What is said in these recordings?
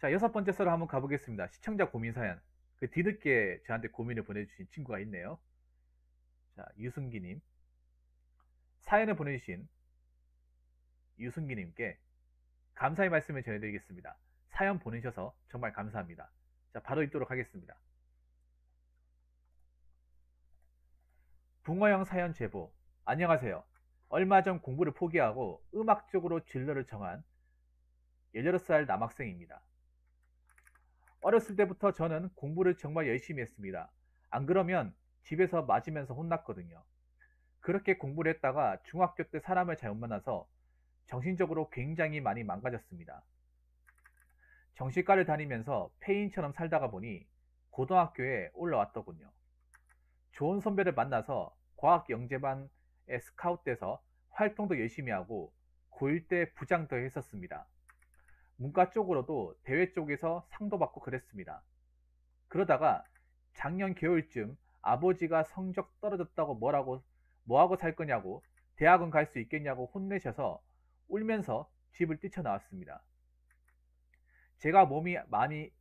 자, 여섯 번째 썰을 한번 가보겠습니다. 시청자 고민 사연. 그 뒤늦게 저한테 고민을 보내주신 친구가 있네요. 자, 유승기님. 사연을 보내주신 유승기님께 감사의 말씀을 전해드리겠습니다. 사연 보내셔서 정말 감사합니다. 자, 바로 읽도록 하겠습니다. 붕어형 사연 제보. 안녕하세요. 얼마 전 공부를 포기하고 음악 쪽으로 진로를 정한 18살 남학생입니다. 어렸을 때부터 저는 공부를 정말 열심히 했습니다. 안 그러면 집에서 맞으면서 혼났거든요. 그렇게 공부를 했다가 중학교 때 사람을 잘못 만나서 정신적으로 굉장히 많이 망가졌습니다. 정신과를 다니면서 폐인처럼 살다가 보니 고등학교에 올라왔더군요. 좋은 선배를 만나서 과학 영재반에 스카웃돼서 활동도 열심히 하고 고1 때 부장도 했었습니다. 문과 쪽으로도 대회 쪽에서 상도 받고 그랬습니다. 그러다가 작년 겨울쯤 아버지가 성적 떨어졌다고 뭐하고 살 거냐고 대학은 갈 수 있겠냐고 혼내셔서 울면서 집을 뛰쳐나왔습니다. 제가 몸이 많이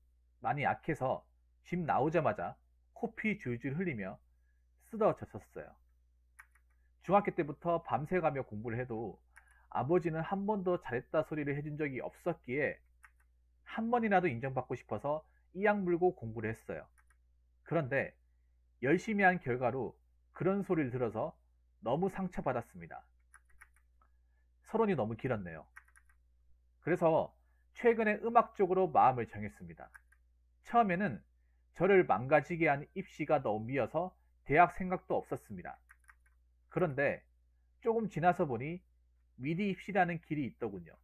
약해서 집 나오자마자 코피 줄줄 흘리며 쓰러졌었어요. 중학교 때부터 밤새가며 공부를 해도 아버지는 한 번도 잘했다 소리를 해준 적이 없었기에 한 번이라도 인정받고 싶어서 이악 물고 공부를 했어요. 그런데 열심히 한 결과로 그런 소리를 들어서 너무 상처받았습니다. 서론이 너무 길었네요. 그래서 최근에 음악 쪽으로 마음을 정했습니다. 처음에는 저를 망가지게 한 입시가 너무 미어서 대학 생각도 없었습니다. 그런데 조금 지나서 보니 미리 입시라는 길이 있더군요.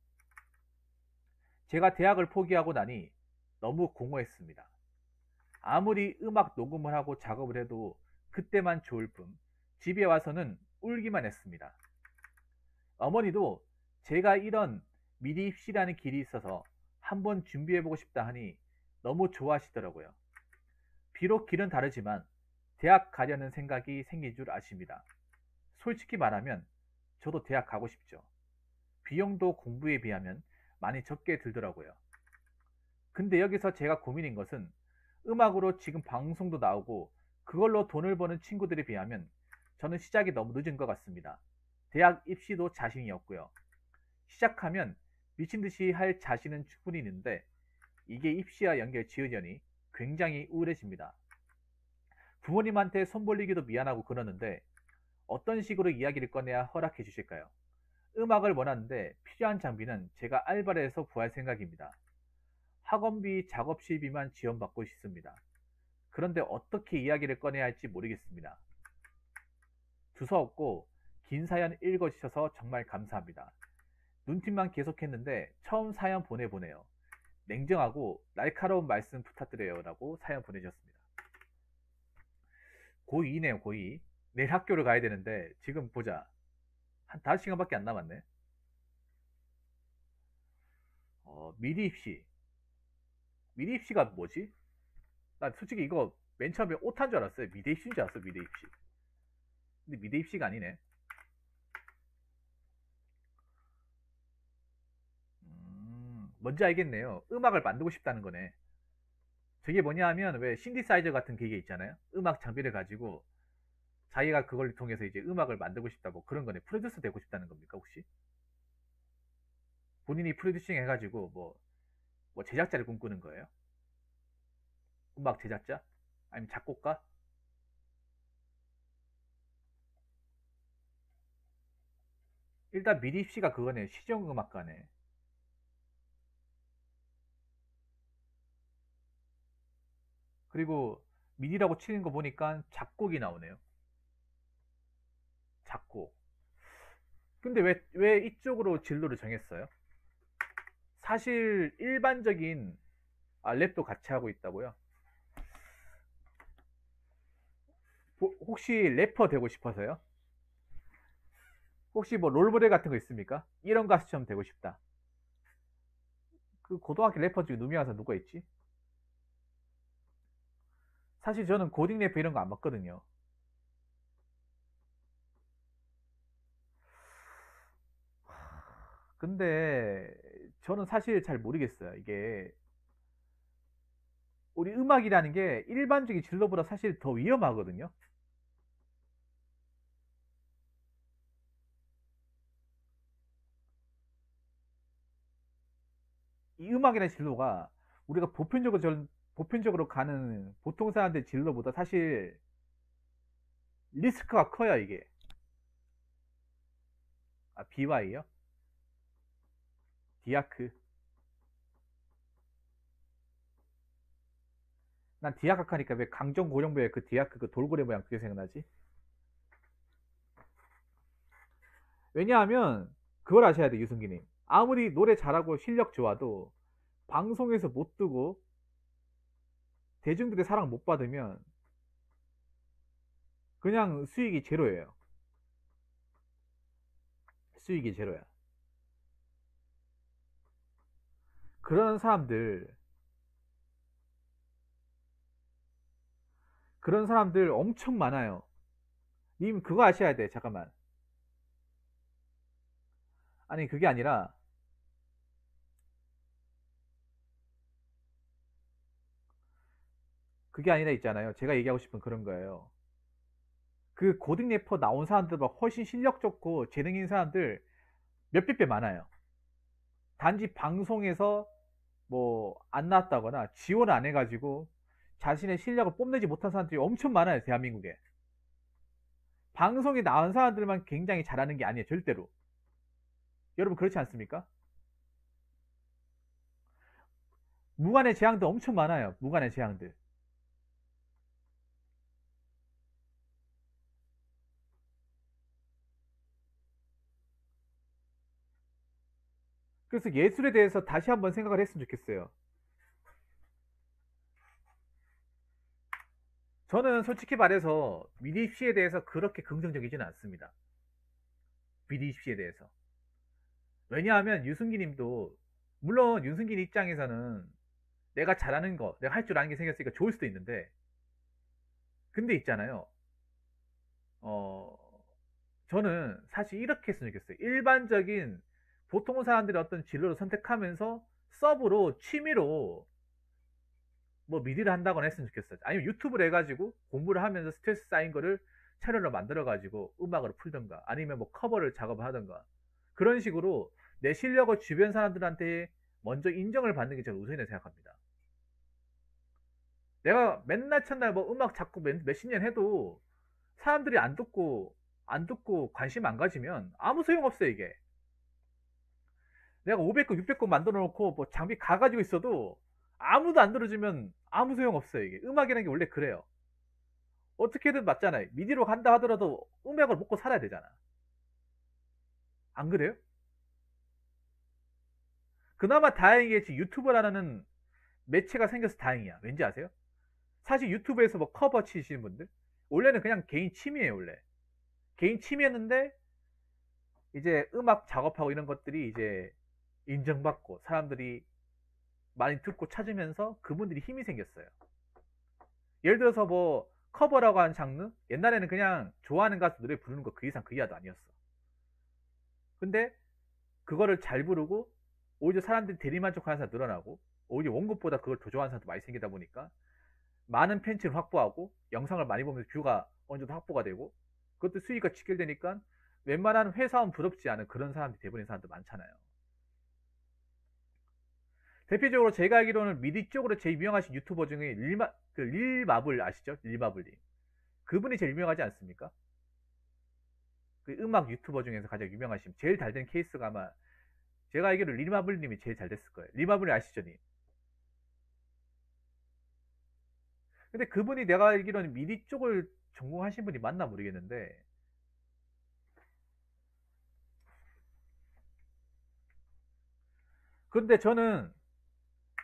제가 대학을 포기하고 나니 너무 공허했습니다. 아무리 음악 녹음을 하고 작업을 해도 그때만 좋을 뿐 집에 와서는 울기만 했습니다. 어머니도 제가 이런 미리 입시라는 길이 있어서 한번 준비해보고 싶다 하니 너무 좋아하시더라고요. 비록 길은 다르지만 대학 가려는 생각이 생긴 줄 아십니다. 솔직히 말하면 저도 대학 가고 싶죠. 비용도 공부에 비하면 많이 적게 들더라고요. 근데 여기서 제가 고민인 것은 음악으로 지금 방송도 나오고 그걸로 돈을 버는 친구들에 비하면 저는 시작이 너무 늦은 것 같습니다. 대학 입시도 자신이 없고요. 시작하면 미친듯이 할 자신은 충분히 있는데 이게 입시와 연결 지으려니 굉장히 우울해집니다. 부모님한테 손 벌리기도 미안하고 그러는데 어떤 식으로 이야기를 꺼내야 허락해 주실까요? 음악을 원하는데 필요한 장비는 제가 알바를 해서 구할 생각입니다. 학원비, 작업실비만 지원받고 싶습니다. 그런데 어떻게 이야기를 꺼내야 할지 모르겠습니다. 두서없고 긴 사연 읽어주셔서 정말 감사합니다. 눈팅만 계속했는데 처음 사연 보내보네요. 냉정하고 날카로운 말씀 부탁드려요 라고 사연 보내주셨습니다. 고2네요, 고2. 내일 학교를 가야 되는데 지금 보자. 한 5시간밖에 안 남았네. 미리 입시. 미리 입시가 뭐지? 나 솔직히 이거 맨 처음에 오타인 줄 알았어요. 미대 입시인 줄 알았어, 미대 입시. 근데 미대 입시가 아니네. 뭔지 알겠네요. 음악을 만들고 싶다는 거네. 저게 뭐냐 하면 왜 신디사이저 같은 기계 있잖아요. 음악 장비를 가지고 자기가 그걸 통해서 이제 음악을 만들고 싶다고 그런 거네. 프로듀스 되고 싶다는 겁니까, 혹시? 본인이 프로듀싱 해가지고 뭐 제작자를 꿈꾸는 거예요? 음악 제작자? 아니면 작곡가? 일단 미리 입시가 그거네. 실용음악가네. 그리고 미디라고 치는 거 보니까 작곡이 나오네요. 작곡. 근데 왜 이쪽으로 진로를 정했어요? 사실 일반적인 랩도 같이 하고 있다고요? 혹시 래퍼 되고 싶어서요? 혹시 뭐 롤모델 같은 거 있습니까? 이런 가수처럼 되고 싶다. 그 고등학교 래퍼 중에 누명 가수 누가 있지? 사실 저는 고딩 래퍼 이런 거 안 봤거든요. 근데 저는 사실 잘 모르겠어요. 이게 우리 음악이라는 게 일반적인 진로보다 사실 더 위험하거든요. 이 음악이라는 진로가 우리가 보편적으로 가는 보통 사람들 진로보다 사실 리스크가 커요, 이게. 아, BY요? 디아크. 난 디아크 하니까 왜 강정 고령부의 그 디아크 그 돌고래 모양 그게 생각나지? 왜냐하면 그걸 아셔야 돼, 유승기님. 아무리 노래 잘하고 실력 좋아도 방송에서 못 뜨고 대중들의 사랑 못 받으면 그냥 수익이 제로예요. 수익이 제로야. 그런 사람들, 그런 사람들 엄청 많아요. 님 그거 아셔야 돼. 잠깐만. 아니 그게 아니라 그게 아니라 있잖아요. 제가 얘기하고 싶은 그런 거예요. 그 고등 래퍼 나온 사람들보다 훨씬 실력 좋고 재능 있는 사람들 몇백 배 많아요. 단지 방송에서 뭐 안 나왔다거나 지원 안 해가지고 자신의 실력을 뽐내지 못한 사람들이 엄청 많아요. 대한민국에. 방송에 나온 사람들만 굉장히 잘하는 게 아니에요. 절대로. 여러분 그렇지 않습니까? 무관의 재앙들 엄청 많아요. 무관의 재앙들. 그래서 예술에 대해서 다시 한번 생각을 했으면 좋겠어요. 저는 솔직히 말해서 미래 입시에 대해서 그렇게 긍정적이지는 않습니다. 미래 입시에 대해서. 왜냐하면 유승기 님도 물론 유승기 입장에서는 내가 잘하는 거, 내가 할 줄 아는 게 생겼으니까 좋을 수도 있는데 근데 있잖아요. 어, 저는 사실 이렇게 했으면 좋겠어요. 일반적인 보통 사람들이 어떤 진로를 선택하면서 서브로 취미로 뭐 미디를 한다거나 했으면 좋겠어요. 아니면 유튜브를 해가지고 공부를 하면서 스트레스 쌓인 거를 채널로 만들어가지고 음악으로 풀던가 아니면 뭐 커버를 작업을 하던가 그런 식으로 내 실력을 주변 사람들한테 먼저 인정을 받는 게 저는 우선이라고 생각합니다. 내가 맨날 첫날 뭐 음악 자꾸 몇십 년 해도 사람들이 안 듣고 관심 안 가지면 아무 소용 없어요, 이게. 내가 500곡, 600곡 만들어 놓고 뭐 장비 가가지고 있어도 아무도 안 들어주면 아무 소용 없어요, 이게. 음악이라는 게 원래 그래요. 어떻게든 맞잖아요. 미디로 간다 하더라도 음악을 먹고 살아야 되잖아. 안 그래요? 그나마 다행이겠지. 유튜버라는 매체가 생겨서 다행이야. 왠지 아세요? 사실 유튜브에서 뭐 커버 치시는 분들 원래는 그냥 개인 취미예요, 원래. 개인 취미였는데 이제 음악 작업하고 이런 것들이 이제 인정받고 사람들이 많이 듣고 찾으면서 그분들이 힘이 생겼어요. 예를 들어서 뭐 커버라고 하는 장르 옛날에는 그냥 좋아하는 가수 노래 부르는 거 그 이상 그 이하도 아니었어. 근데 그거를 잘 부르고 오히려 사람들이 대리만족하는 사람 늘어나고 오히려 원곡보다 그걸 더 좋아하는 사람도 많이 생기다 보니까 많은 팬층을 확보하고 영상을 많이 보면서 뷰가 어느 정도 확보가 되고 그것도 수익이 직결되니까 웬만한 회사원 부럽지 않은 그런 사람들이 대부분의 사람도 많잖아요. 대표적으로 제가 알기로는 미디 쪽으로 제일 유명하신 유튜버 중에 릴마블 아시죠? 릴마블님. 그분이 제일 유명하지 않습니까? 그 음악 유튜버 중에서 가장 유명하신 제일 잘 된 케이스가 아마 제가 알기로 릴마블님이 제일 잘 됐을 거예요. 릴마블 아시죠? 님? 근데 그분이 내가 알기로는 미디 쪽을 전공하신 분이 맞나 모르겠는데 그런데 저는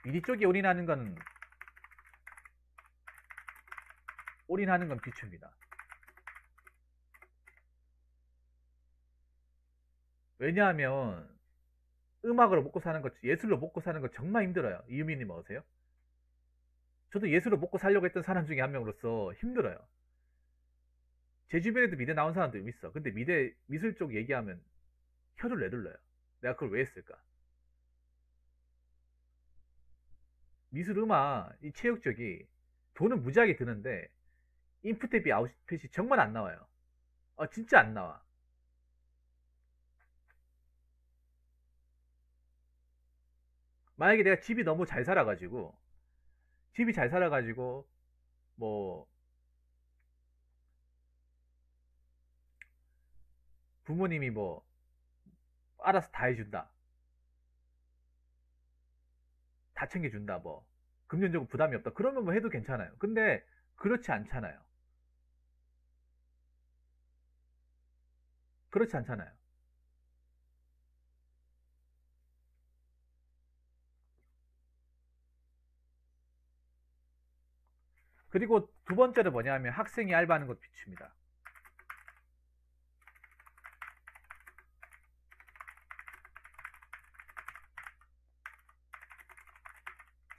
미디 쪽에 올인하는 건 비추입니다. 왜냐하면 음악으로 먹고 사는 거, 예술로 먹고 사는 거 정말 힘들어요. 이유미님 어세요? 저도 예술로 먹고 살려고 했던 사람 중에 한 명으로서 힘들어요. 제 주변에도 미대 나온 사람도 있어. 근데 미대 미술 쪽 얘기하면 혀를 내둘러요. 내가 그걸 왜 했을까? 미술, 음악, 이 체육 쪽이 돈은 무지하게 드는데 인풋 대비 아웃풋이 정말 안 나와요. 진짜 안 나와. 만약에 내가 집이 잘 살아가지고 뭐 부모님이 뭐 알아서 다 해준다, 다 챙겨준다, 뭐 금전적으로 부담이 없다, 그러면 뭐 해도 괜찮아요. 근데 그렇지 않잖아요. 그렇지 않잖아요. 그리고 두 번째로 뭐냐면 학생이 알바하는 것 비춥니다.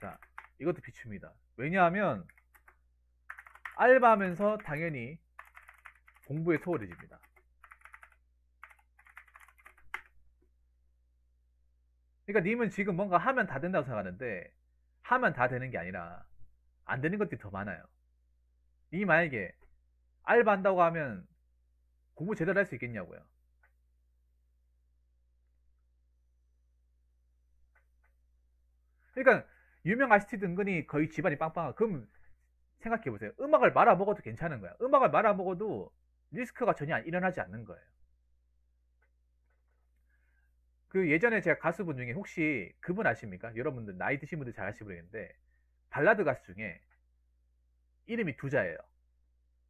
자, 이것도 비춥니다. 왜냐하면 알바하면서 당연히 공부에 소홀해집니다. 그러니까 님은 지금 뭔가 하면 다 된다고 생각하는데 하면 다 되는 게 아니라 안 되는 것들이 더 많아요. 이 만약에 알바한다고 하면 공부 제대로 할 수 있겠냐고요. 그러니까 유명 아티스트 은근히 거의 집안이 빵빵하고, 그럼 생각해 보세요. 음악을 말아 먹어도 괜찮은 거야. 음악을 말아 먹어도 리스크가 전혀 일어나지 않는 거예요. 그 예전에 제가 가수분 중에 혹시 그분 아십니까? 여러분들 나이 드신 분들 잘 아실지 모르겠는데 발라드 가수 중에 이름이 두 자예요.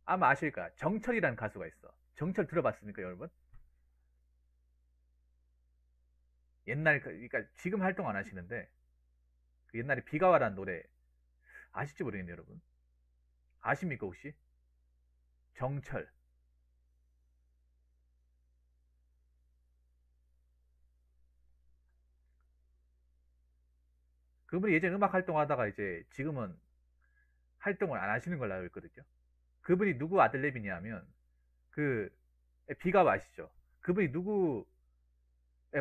아마 아실 거야. 정철이라는 가수가 있어. 정철 들어봤습니까, 여러분? 옛날 그러니까 지금 활동 안 하시는데 그 옛날에 비가 와라는 노래 아실지 모르겠네요, 여러분. 아십니까 혹시? 정철. 그분이 예전에 음악 활동하다가 이제 지금은 활동을 안 하시는 걸로 알고 있거든요. 그분이 누구 아들내미냐면 그 비가 와 아시죠? 그분이 누구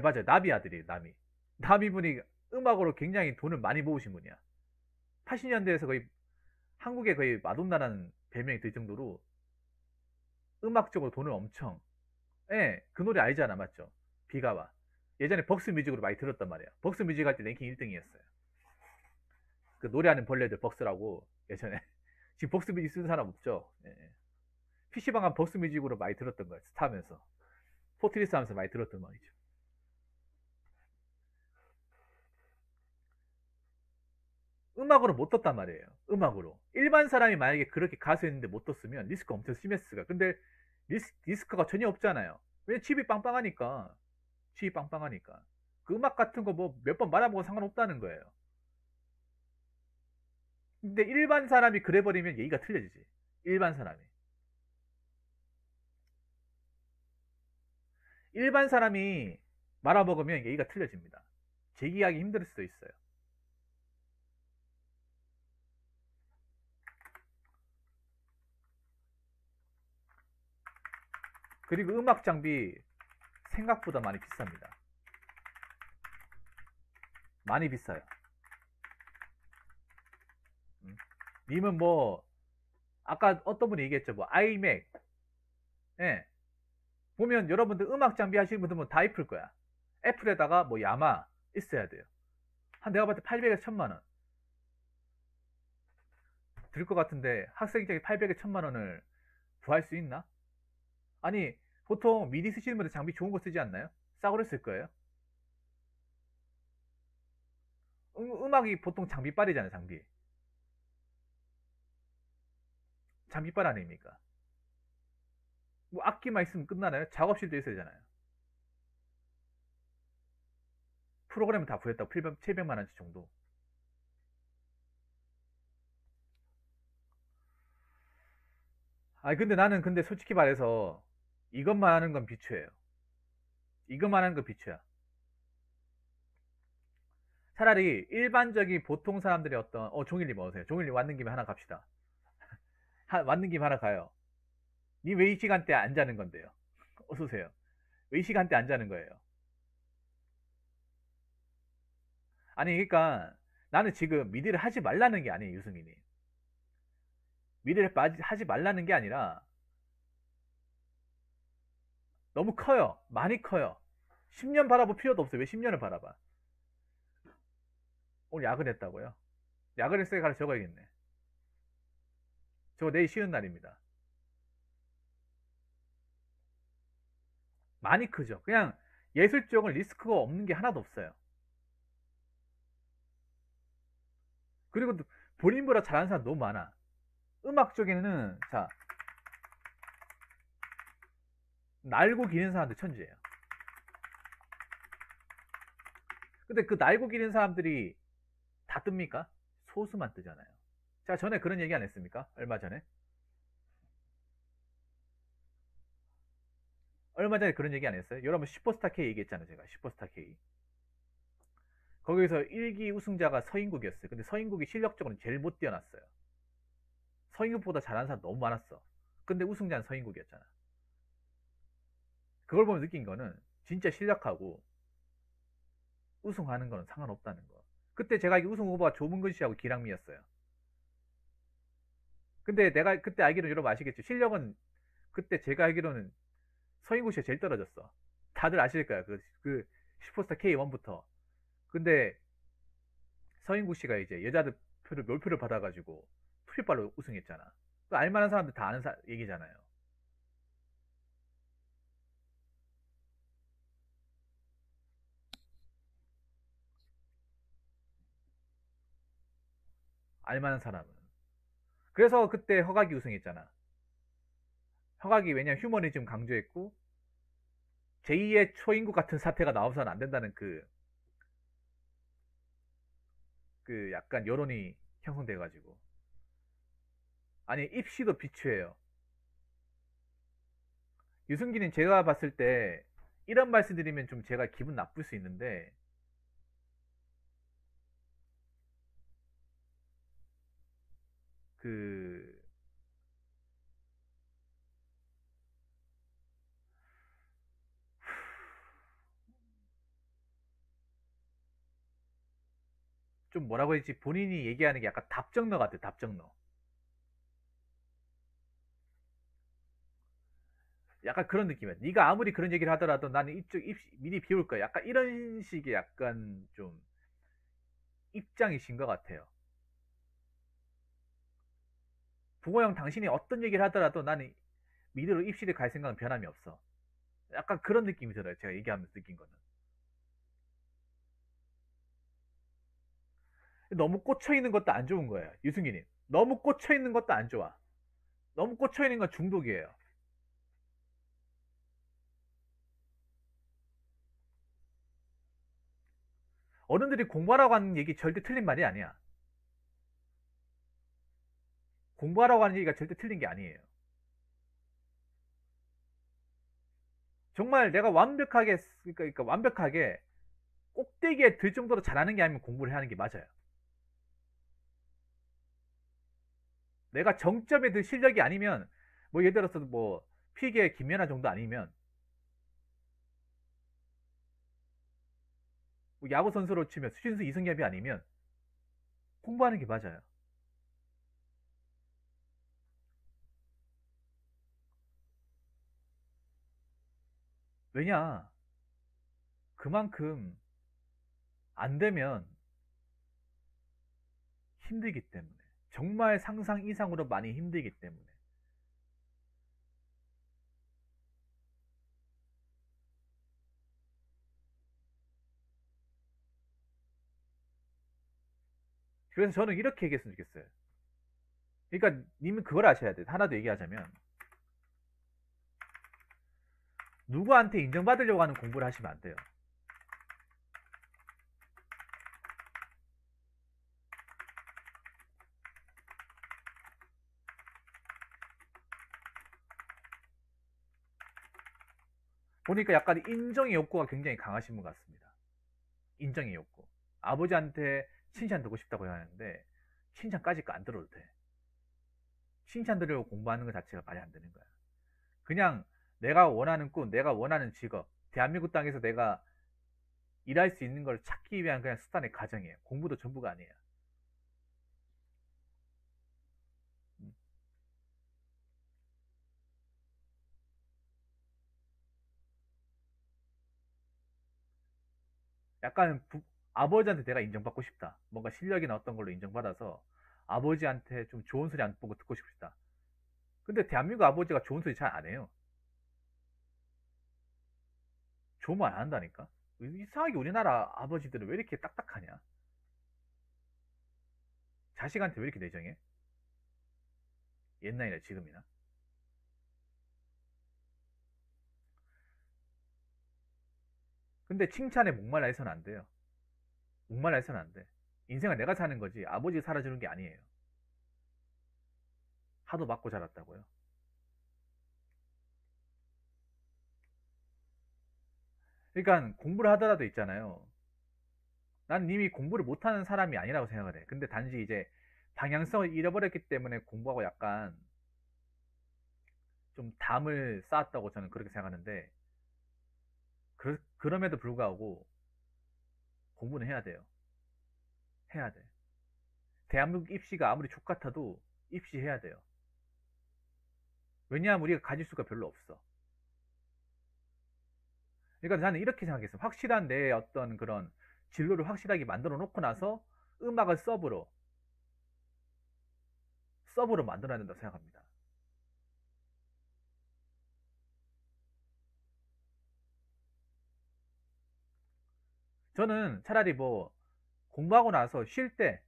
맞아요. 나비 아들이에요. 나비 분이 음악으로 굉장히 돈을 많이 모으신 분이야. 80년대에서 거의 한국에 거의 마돈나라는 별명이 들 정도로 음악적으로 돈을 엄청. 그 노래 알잖아, 맞죠? 비가 와. 예전에 벅스 뮤직으로 많이 들었단 말이야. 벅스 뮤직 할 때 랭킹 1등이었어요. 그 노래하는 벌레들 벅스라고 예전에. 지금 벅스 뮤직 쓰는 사람 없죠? PC방 한 벅스 뮤직으로 많이 들었던 거예요. 스타면서. 포트리스 하면서 많이 들었던 말이죠. 음악으로 못 떴단 말이에요. 음악으로. 일반 사람이 만약에 그렇게 가수했는데 못 떴으면 리스크 엄청 심했을. 근데 리스크가 전혀 없잖아요. 왜냐면 칩이 빵빵하니까. 칩이 빵빵하니까. 그 음악 같은 거 뭐 몇 번 말아보고 상관없다는 거예요. 근데 일반 사람이 그래버리면 얘기가 틀려지지. 일반 사람이. 일반 사람이 말아먹으면 얘기가 틀려집니다. 제기하기 힘들 수도 있어요. 그리고 음악 장비 생각보다 많이 비쌉니다. 많이 비싸요. 님은 뭐 아까 어떤 분이 얘기했죠. 뭐 아이맥. 예. 보면 여러분들 음악 장비 하시는 분들 은 다 애플 거야. 애플에다가 뭐 야마 있어야 돼요. 한 내가 봤을 때 800에서 1000만 원. 들 것 같은데 학생장이 800에 1000만 원을 구할 수 있나? 아니, 보통 미디 쓰시는 분들 장비 좋은 거 쓰지 않나요? 싸구려 쓸 거예요. 음악이 보통 장비빨이잖아요, 장비. 장비빨 아닙니까? 뭐 악기만 있으면 끝나나요? 작업실도 있어야 되잖아요. 프로그램을 다 구했다고 700만 원치 정도. 근데 나는 근데 솔직히 말해서 이것만 하는 건 비추예요. 이것만 하는 건 비추야. 차라리 일반적인 보통 사람들이 어떤 종일님 어서요. 종일님 왔는 김에 하나 갑시다. 왔는 김에 하나 가요. 니 왜 이 시간대 안 자는 건데요? 어서 오세요. 왜 이 시간대 안 자는 거예요? 아니 그러니까 나는 지금 미디를 하지 말라는 게 아니에요, 유승민이. 미디를 하지 말라는 게 아니라 너무 커요. 많이 커요. 10년 바라볼 필요도 없어요. 왜 10년을 바라봐? 오늘 야근했다고요? 야근했으니까 가서 적어야겠네. 저거 내일 쉬는 날입니다. 많이 크죠. 그냥 예술 쪽은 리스크가 없는 게 하나도 없어요. 그리고 본인보다 잘하는 사람 너무 많아. 음악 쪽에는 자 날고 기는 사람들 천지예요. 근데 그 날고 기는 사람들이 다 뜹니까? 소수만 뜨잖아요. 제가 전에 그런 얘기 안 했습니까? 얼마 전에 그런 얘기 안 했어요? 여러분 슈퍼스타 K 얘기했잖아요. 제가 슈퍼스타 K. 거기서 1기 우승자가 서인국이었어요. 근데 서인국이 실력적으로는 제일 못 뛰어났어요. 서인국보다 잘하는 사람 너무 많았어. 근데 우승자는 서인국이었잖아. 그걸 보면 느낀 거는 진짜 실력하고 우승하는 거는 상관없다는 거. 그때 제가 알기 우승 후보가 조문근 씨하고 기랑미였어요. 근데 내가 그때 알기로는 여러분 아시겠죠? 실력은 그때 제가 알기로는 서인국 씨가 제일 떨어졌어. 다들 아실 거야. 그 슈퍼스타 K1부터. 근데 서인국 씨가 이제 여자들 표를 롤표를 받아가지고 투표발로 우승했잖아. 그 알만한 사람들 다 아는 얘기잖아요. 알만한 사람은. 그래서 그때 허각이 우승했잖아. 허각이 왜냐면 휴머니즘 강조했고 제2의 초인국 같은 사태가 나와서는 안 된다는 그 약간 여론이 형성돼가지고. 아니 입시도 비추해요. 유승기는 제가 봤을 때 이런 말씀 드리면 좀 제가 기분 나쁠 수 있는데 그 좀 뭐라고 해야지 본인이 얘기하는 게 약간 답정너 같아. 답정너. 약간 그런 느낌이야. 네가 아무리 그런 얘기를 하더라도 나는 이쪽 입시 미리 비울 거야. 약간 이런 식의 약간 좀 입장이신 것 같아요. 부모형 당신이 어떤 얘기를 하더라도 나는 미래로 입시를 갈 생각은 변함이 없어. 약간 그런 느낌이 들어요. 제가 얘기하면서 느낀 거는. 너무 꽂혀 있는 것도 안 좋은 거예요. 유승기님. 너무 꽂혀 있는 것도 안 좋아. 너무 꽂혀 있는 건 중독이에요. 어른들이 공부하라고 하는 얘기 절대 틀린 말이 아니야. 공부하라고 하는 얘기가 절대 틀린 게 아니에요. 정말 내가 완벽하게, 그러니까 완벽하게 꼭대기에 들 정도로 잘하는 게 아니면 공부를 하는 게 맞아요. 내가 정점에 들 실력이 아니면, 뭐 예를 들어서 뭐 피게 김연아 정도 아니면, 뭐 야구 선수로 치면 수진수 이승엽이 아니면 공부하는 게 맞아요. 왜냐? 그만큼 안 되면 힘들기 때문에. 정말 상상 이상으로 많이 힘들기 때문에. 그래서 저는 이렇게 얘기했으면 좋겠어요. 그러니까 님은 그걸 아셔야 돼요. 하나 더 얘기하자면 누구한테 인정받으려고 하는 공부를 하시면 안 돼요. 보니까 약간 인정의 욕구가 굉장히 강하신 분 같습니다. 인정의 욕구. 아버지한테 칭찬 듣고 싶다고 하는데 칭찬까지 안 들어도 돼. 칭찬 들으려고 공부하는 것 자체가 말이 안 되는 거야. 그냥 내가 원하는 꿈, 내가 원하는 직업, 대한민국 땅에서 내가 일할 수 있는 걸 찾기 위한 그냥 수단의 과정이에요. 공부도 전부가 아니에요. 약간 아버지한테 내가 인정받고 싶다. 뭔가 실력이나 어떤 걸로 인정받아서 아버지한테 좀 좋은 소리 안 보고 듣고 싶다. 근데 대한민국 아버지가 좋은 소리 잘 안 해요. 좋은 말 안 한다니까. 이상하게 우리나라 아버지들은 왜 이렇게 딱딱하냐? 자식한테 왜 이렇게 내정해? 옛날이나 지금이나. 근데 칭찬에 목말라 해서는 안 돼요. 목말라 해서는 안 돼. 인생은 내가 사는 거지 아버지 살아주는 게 아니에요. 하도 맞고 자랐다고요. 그러니까 공부를 하더라도 있잖아요. 난 이미 공부를 못하는 사람이 아니라고 생각을 해. 근데 단지 이제 방향성을 잃어버렸기 때문에 공부하고 약간 좀 담을 쌓았다고 저는 그렇게 생각하는데, 그럼에도 불구하고 공부는 해야 돼요. 해야 돼. 대한민국 입시가 아무리 족같아도 입시해야 돼요. 왜냐하면 우리가 가질 수가 별로 없어. 그러니까 나는 이렇게 생각했어. 확실한 내 어떤 그런 진로를 확실하게 만들어 놓고 나서 음악을 서브로 만들어야 된다고 생각합니다. 저는 차라리 뭐 공부하고 나서 쉴 때,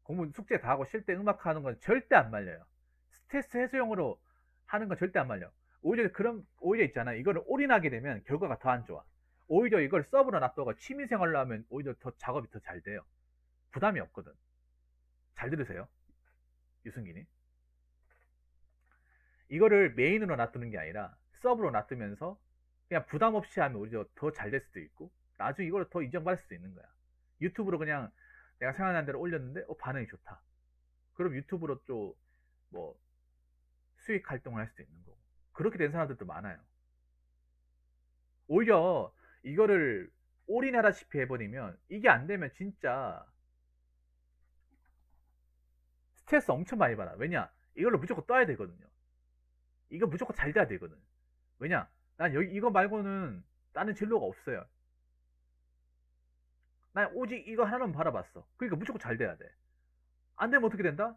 공부 숙제 다 하고 쉴 때 음악 하는 건 절대 안 말려요. 스트레스 해소용으로 하는 건 절대 안 말려. 오히려 있잖아. 이거를 올인하게 되면 결과가 더 안 좋아. 오히려 이걸 서브로 놔두고 취미생활로 하면 오히려 더 작업이 더 잘 돼요. 부담이 없거든. 잘 들으세요. 유승기님. 이거를 메인으로 놔두는 게 아니라 서브로 놔두면서 그냥 부담 없이 하면 오히려 더 잘 될 수도 있고 나중에 이걸 더 인정받을 수도 있는 거야. 유튜브로 그냥 내가 생각난 대로 올렸는데 반응이 좋다. 그럼 유튜브로 또 뭐 수익 활동을 할 수도 있는 거고. 그렇게 된 사람들도 많아요. 오히려 이거를 올인하다시피 해버리면 이게 안 되면 진짜 스트레스 엄청 많이 받아. 왜냐? 이걸로 무조건 떠야 되거든요. 이거 무조건 잘 돼야 되거든. 왜냐? 난 여기 이거 말고는 다른 진로가 없어요. 난 오직 이거 하나만 바라봤어. 그러니까 무조건 잘 돼야 돼. 안 되면 어떻게 된다?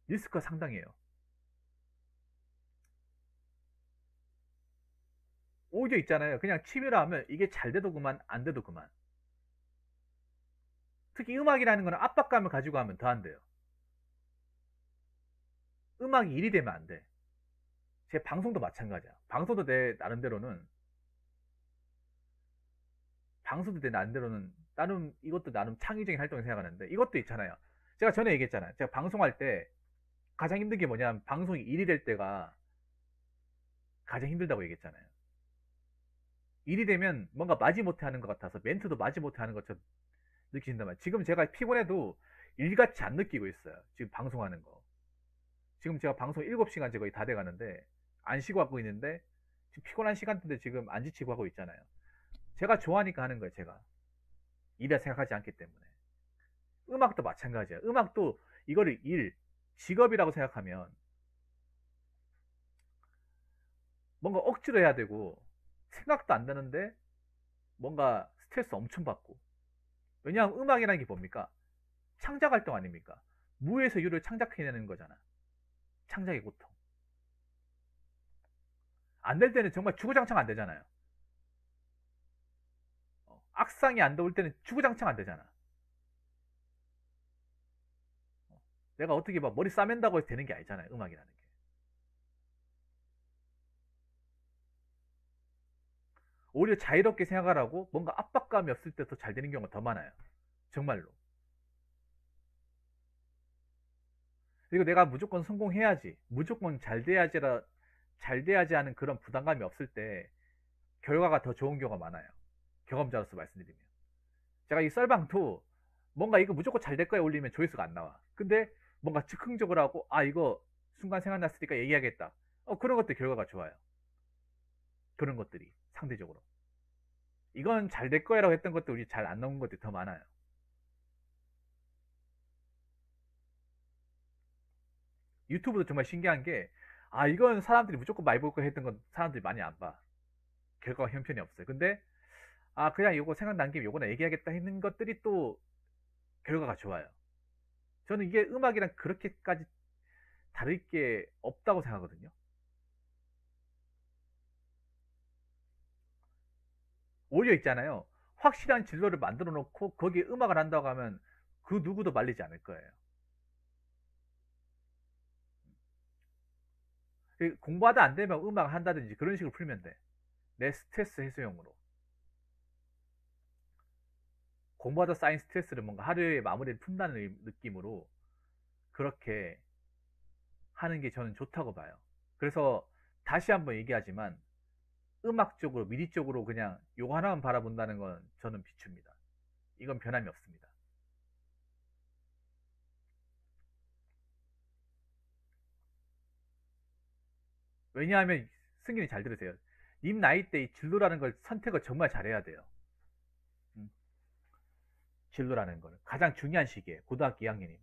리스크가 상당해요. 오히려 있잖아요. 그냥 취미로 하면 이게 잘 돼도 그만, 안 돼도 그만. 특히 음악이라는 거는 압박감을 가지고 하면 더 안 돼요. 음악이 일이 되면 안 돼. 제 방송도 마찬가지야. 방송도 내 나름대로는 나름 이것도 나름 창의적인 활동을 생각하는데 이것도 있잖아요. 제가 전에 얘기했잖아요. 제가 방송할 때 가장 힘든 게 뭐냐면 방송이 일이 될 때가 가장 힘들다고 얘기했잖아요. 일이 되면 뭔가 마지못해 하는 것 같아서 멘트도 마지못해 하는 것처럼 느끼신단 말이에요. 지금 제가 피곤해도 일같이 안 느끼고 있어요. 지금 방송하는 거. 지금 제가 방송 7시간 거의 다 돼가는데 안 쉬고 하고 있는데 지금 피곤한 시간대인데 지금 안 지치고 하고 있잖아요. 제가 좋아하니까 하는 거예요. 제가 일이라 생각하지 않기 때문에. 음악도 마찬가지야. 음악도 이거를 직업이라고 생각하면 뭔가 억지로 해야 되고 생각도 안 나는데 뭔가 스트레스 엄청 받고. 왜냐하면 음악이라는 게 뭡니까? 창작 활동 아닙니까? 무에서 유를 창작해내는 거잖아. 창작의 고통. 안 될 때는 정말 주구장창 안 되잖아요. 악상이 안 나올 때는 주구장창 안 되잖아. 내가 어떻게 막 머리 싸맨다고 해서 되는 게 아니잖아요. 음악이라는 게. 오히려 자유롭게 생각하라고 뭔가 압박감이 없을 때 더 잘 되는 경우가 더 많아요. 정말로. 그리고 내가 무조건 성공해야지, 무조건 잘 돼야지 하는 그런 부담감이 없을 때 결과가 더 좋은 경우가 많아요. 경험자로서 말씀드리면. 제가 이 썰방도 뭔가 이거 무조건 잘 될 거에 올리면 조회수가 안 나와. 근데 뭔가 즉흥적으로 하고, 이거 순간 생각났으니까 얘기하겠다. 그런 것들 결과가 좋아요. 그런 것들이 상대적으로. 이건 잘 될 거야라고 했던 것들이 잘 안 나온 것들이 더 많아요. 유튜브도 정말 신기한 게, 이건 사람들이 무조건 많이 볼 거 했던 건 사람들이 많이 안 봐. 결과가 형편이 없어요. 근데, 아, 그냥 이거 생각난 김에 요거나 얘기하겠다 했는 것들이 또 결과가 좋아요. 저는 이게 음악이랑 그렇게까지 다를 게 없다고 생각하거든요. 오히려 있잖아요. 확실한 진로를 만들어 놓고 거기에 음악을 한다고 하면 그 누구도 말리지 않을 거예요. 공부하다 안 되면 음악 한다든지 그런 식으로 풀면 돼. 내 스트레스 해소용으로. 공부하다 쌓인 스트레스를 뭔가 하루에 마무리를 푼다는 느낌으로 그렇게 하는 게 저는 좋다고 봐요. 그래서 다시 한번 얘기하지만 음악 쪽으로, 미디 쪽으로 그냥 요거 하나만 바라본다는 건 저는 비춥니다. 이건 변함이 없습니다. 왜냐하면 승균이 잘 들으세요. 님 나이 때 이 진로라는 걸 선택을 정말 잘해야 돼요. 음, 진로라는 걸 가장 중요한 시기에 고등학교 2학년이면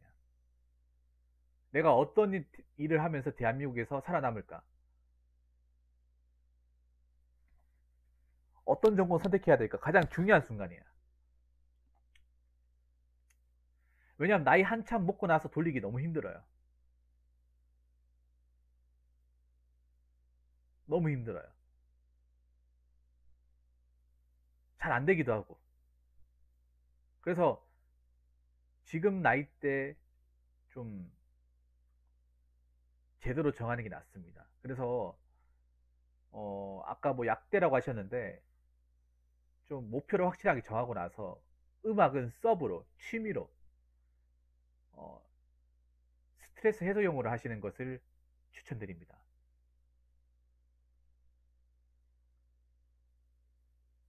내가 어떤 일을 하면서 대한민국에서 살아남을까? 어떤 전공 선택해야 될까? 가장 중요한 순간이야. 왜냐하면 나이 한참 먹고 나서 돌리기 너무 힘들어요. 너무 힘들어요. 잘 안 되기도 하고. 그래서 지금 나이 때 좀 제대로 정하는 게 낫습니다. 그래서 아까 뭐 약대라고 하셨는데 좀 목표를 확실하게 정하고 나서 음악은 서브로 취미로 어, 스트레스 해소용으로 하시는 것을 추천드립니다.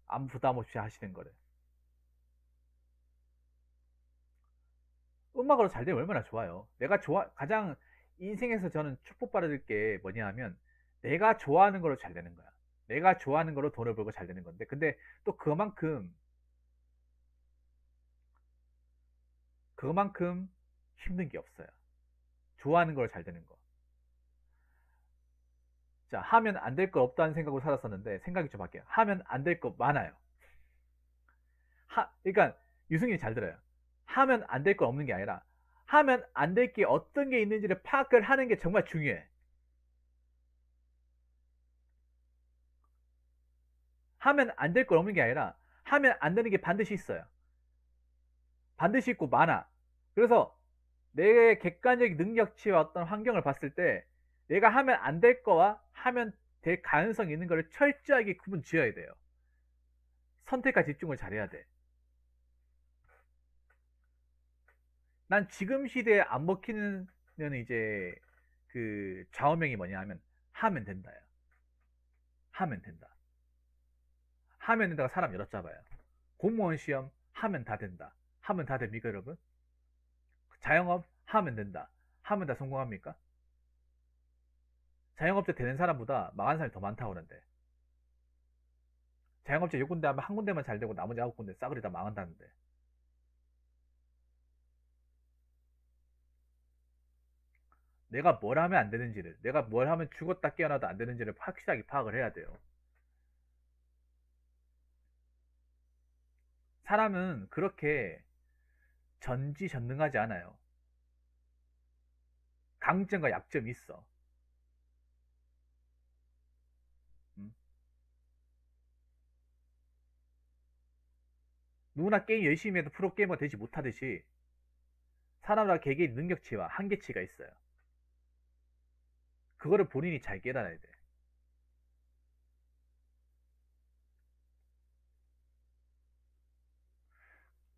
아무 부담 없이 하시는 거를. 음악으로 잘 되면 얼마나 좋아요. 내가 가장 인생에서 저는 축복받을 게 뭐냐 하면 내가 좋아하는 걸로 잘 되는 거야. 내가 좋아하는 걸로 돈을 벌고 잘 되는 건데 근데 또 그만큼 힘든 게 없어요. 좋아하는 걸로 잘 되는 거. 자, 하면 안 될 거 없다는 생각으로 살았었는데 생각이 좀 바뀌어요. 하면 안 될 거 많아요. 그러니까 유승민이 잘 들어요. 하면 안 될 건 없는 게 아니라 하면 안 될 게 어떤 게 있는지를 파악을 하는 게 정말 중요해. 하면 안 될 건 없는 게 아니라 하면 안 되는 게 반드시 있어요. 반드시 있고 많아. 그래서 내 객관적 능력치와 어떤 환경을 봤을 때 내가 하면 안 될 거와 하면 될 가능성이 있는 거를 철저하게 구분 지어야 돼요. 선택과 집중을 잘해야 돼. 난 지금 시대에 안 먹히는 이제 그 좌우명이 뭐냐 하면 하면 된다요. 하면 된다. 하면 된다가 사람 여럿 잡아요. 공무원 시험 하면 다 된다. 하면 다 됩니까, 여러분? 자영업 하면 된다. 하면 다 성공합니까? 자영업자 되는 사람보다 망한 사람이 더 많다고 그러는데. 자영업자 6군데 하면 한 군데만 잘 되고 나머지 9군데 싸그리 다 망한다는데. 내가 뭘 하면 안 되는지를, 내가 뭘 하면 죽었다 깨어나도 안 되는지를 확실하게 파악을 해야 돼요. 사람은 그렇게 전지전능하지 않아요. 강점과 약점이 있어. 음? 누구나 게임 열심히 해도 프로게이머가 되지 못하듯이 사람마다 개개인 능력치와 한계치가 있어요. 그거를 본인이 잘 깨달아야 돼.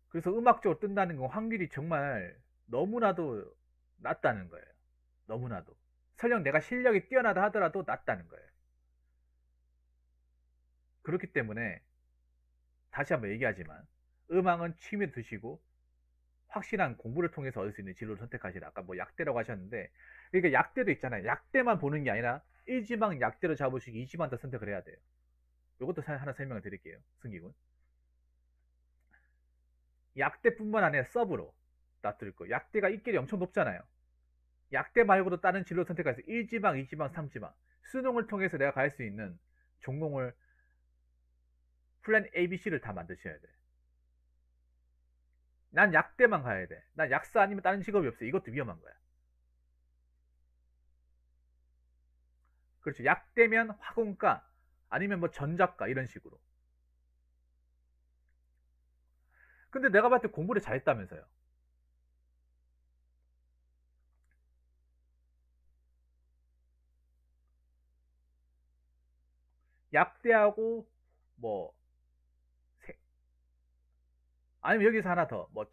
그래서 음악적으로 뜬다는 건 확률이 정말 너무나도 낮다는 거예요. 너무나도. 설령 내가 실력이 뛰어나다 하더라도 낮다는 거예요. 그렇기 때문에 다시 한번 얘기하지만 음악은 취미 두시고 확실한 공부를 통해서 얻을 수 있는 진로를 선택하시라. 아까 뭐 약대라고 하셨는데 그러니까 약대도 있잖아요. 약대만 보는 게 아니라 1지망 약대로 잡으시고 2지망 다 선택을 해야 돼요. 이것도 하나 설명을 드릴게요. 승기군. 약대뿐만 아니라 서브로 놔둘 거. 약대가 입결이 엄청 높잖아요. 약대 말고도 다른 진로 선택해서 1지망, 2지망, 3지망 수능을 통해서 내가 갈 수 있는 전공을 플랜 A, B, C를 다 만드셔야 돼. 난 약대만 가야 돼. 난 약사 아니면 다른 직업이 없어. 이것도 위험한 거야. 그렇죠. 약대면 화공과 아니면 뭐 전작가 이런 식으로. 근데 내가 봤을 때 공부를 잘했다면서요. 약대하고 뭐 아니면 여기서 하나 더 뭐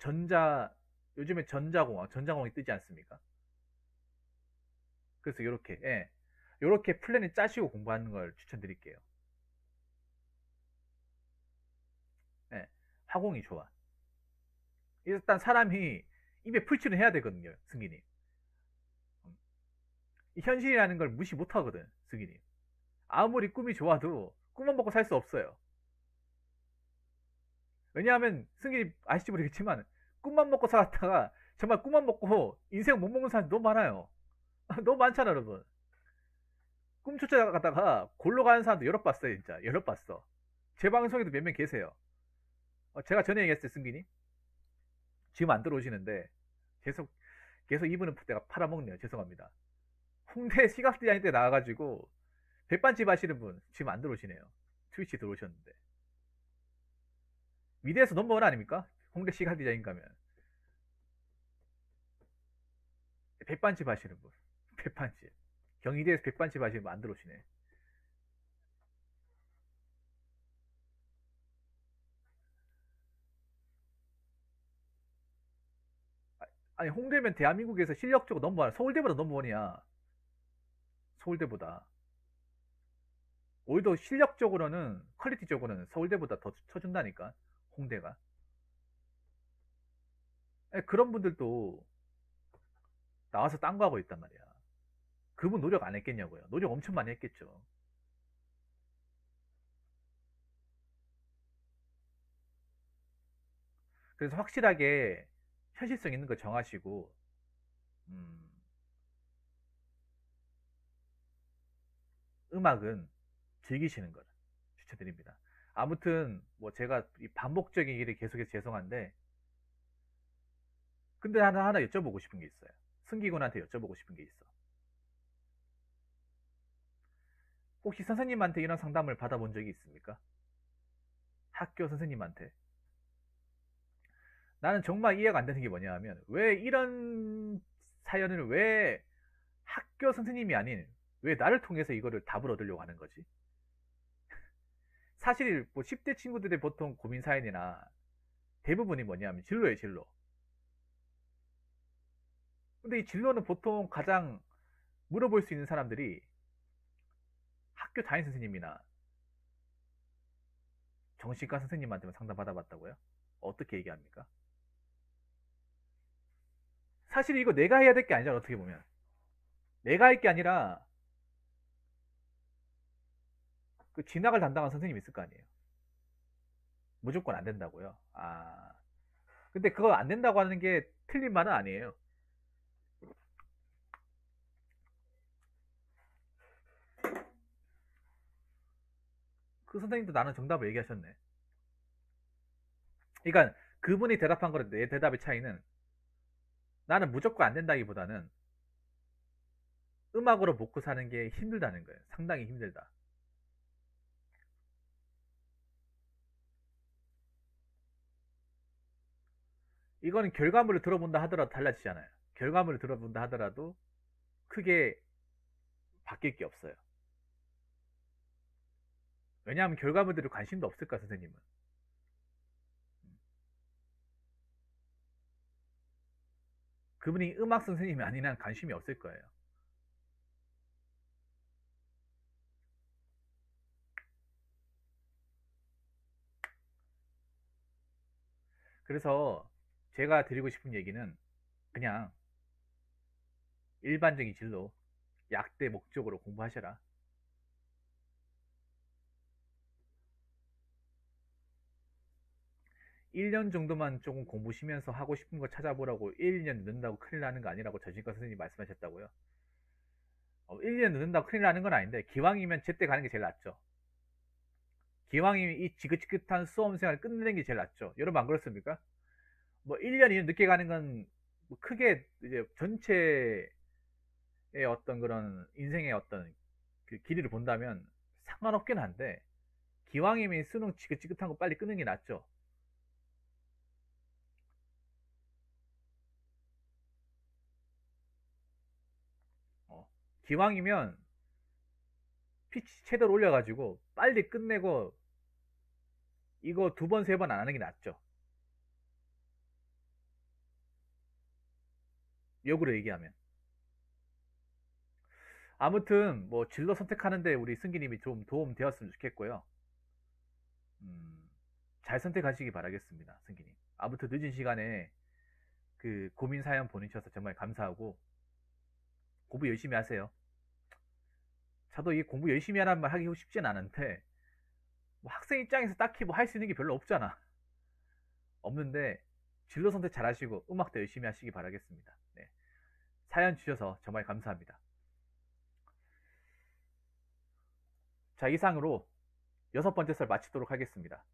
요즘에 전자공학이 뜨지 않습니까? 그래서 이렇게 예. 요렇게 플랜을 짜시고 공부하는 걸 추천드릴게요. 예. 화공이 좋아. 일단 사람이 입에 풀칠을 해야 되거든요, 승기님. 이 현실이라는 걸 무시 못 하거든, 승기님. 아무리 꿈이 좋아도 꿈만 먹고 살 수 없어요. 왜냐하면 승기님 아실지 모르겠지만 꿈만 먹고 살았다가 정말 꿈만 먹고 인생 못 먹는 사람 너무 많아요. 너무 많잖아, 여러분. 꿈 쫓아가다가 골로 가는 사람도 여러 봤어요, 진짜. 여러 봤어. 제 방송에도 몇 명 계세요. 제가 전에 얘기했을 때 승기님 지금 안 들어오시는데 계속 이분은 내가 팔아먹네요. 죄송합니다. 홍대 시각 디자인 때 나와가지고 백반집 하시는 분 지금 안 들어오시네요. 트위치 들어오셨는데 미대에서 넘버원 아닙니까? 홍대 시각 디자인 가면 백반집 하시는 분 백반집 경희대에서 백반집 하시는 분 안 들어오시네. 아니 홍대면 대한민국에서 실력적으로 넘버원, 서울대보다 넘버원이야. 서울대보다 오히려 실력적으로는 퀄리티적으로는 서울대보다 더 쳐준다니까 홍대가. 아니, 그런 분들도 나와서 딴 거 하고 있단 말이야. 그분 노력 안 했겠냐고요. 노력 엄청 많이 했겠죠. 그래서 확실하게 현실성 있는 거 정하시고 음, 음악은 즐기시는 걸 추천드립니다. 아무튼 뭐 제가 이 반복적인 일을 계속해서 죄송한데 근데 하나 여쭤보고 싶은 게 있어요. 승기군한테 여쭤보고 싶은 게 있어. 혹시 선생님한테 이런 상담을 받아본 적이 있습니까? 학교 선생님한테. 나는 정말 이해가 안 되는 게 뭐냐 하면 왜 이런 사연을 왜 학교 선생님이 아닌 왜 나를 통해서 이거를 답을 얻으려고 하는 거지? 사실 뭐 10대 친구들의 보통 고민 사연이나 대부분이 뭐냐면 진로예요, 진로. 근데 이 진로는 보통 가장 물어볼 수 있는 사람들이 학교 담임 선생님이나 정신과 선생님한테만 상담 받아봤다고요? 어떻게 얘기합니까? 사실 이거 내가 해야 될 게 아니잖아, 어떻게 보면. 내가 할 게 아니라 그 진학을 담당한 선생님이 있을 거 아니에요. 무조건 안 된다고요. 근데 그거 안 된다고 하는 게 틀린 말은 아니에요. 그 선생님도 나는 정답을 얘기하셨네. 그러니까 그분이 대답한 거랑 내 대답의 차이는 나는 무조건 안 된다기보다는 음악으로 먹고 사는 게 힘들다는 거예요. 상당히 힘들다. 이거는 결과물을 들어본다 하더라도 달라지잖아요. 결과물을 들어본다 하더라도 크게 바뀔 게 없어요. 왜냐하면 결과물들에 관심도 없을까, 선생님은. 그분이 음악 선생님이 아닌 한 관심이 없을 거예요. 그래서 제가 드리고 싶은 얘기는 그냥 일반적인 진로, 약대 목적으로 공부하셔라. 1년 정도만 조금 공부 쉬면서 하고 싶은 거 찾아보라고 1, 2년 늦는다고 큰일 나는 거 아니라고 전신과 선생님이 말씀하셨다고요. 1, 2년 늦는다고 큰일 나는 건 아닌데 기왕이면 제때 가는 게 제일 낫죠. 기왕이면 이 지긋지긋한 수험생활을 끝내는 게 제일 낫죠. 여러분 안 그렇습니까? 뭐 1년, 2년 늦게 가는 건뭐 크게 이제 전체의 어떤 그런 인생의 어떤 그 길이를 본다면 상관없긴 한데, 기왕이면 수능 지긋지긋한 거 빨리 끊는 게 낫죠. 어, 기왕이면 피치 최대로 올려가지고 빨리 끝내고 이거 두 번, 세 번 안 하는 게 낫죠. 역으로 얘기하면. 아무튼 뭐 진로 선택하는데 우리 승기님이 좀 도움 되었으면 좋겠고요. 음, 잘 선택하시기 바라겠습니다, 승기님. 아무튼 늦은 시간에 그 고민 사연 보내주셔서 정말 감사하고 공부 열심히 하세요. 저도 이 공부 열심히 하라는 말 하기 쉽진 않은데 뭐 학생 입장에서 딱히 뭐 할 수 있는 게 별로 없잖아. 없는데 진로 선택 잘 하시고 음악도 열심히 하시기 바라겠습니다. 네. 사연 주셔서 정말 감사합니다. 자, 이상으로 6번째 썰 마치도록 하겠습니다.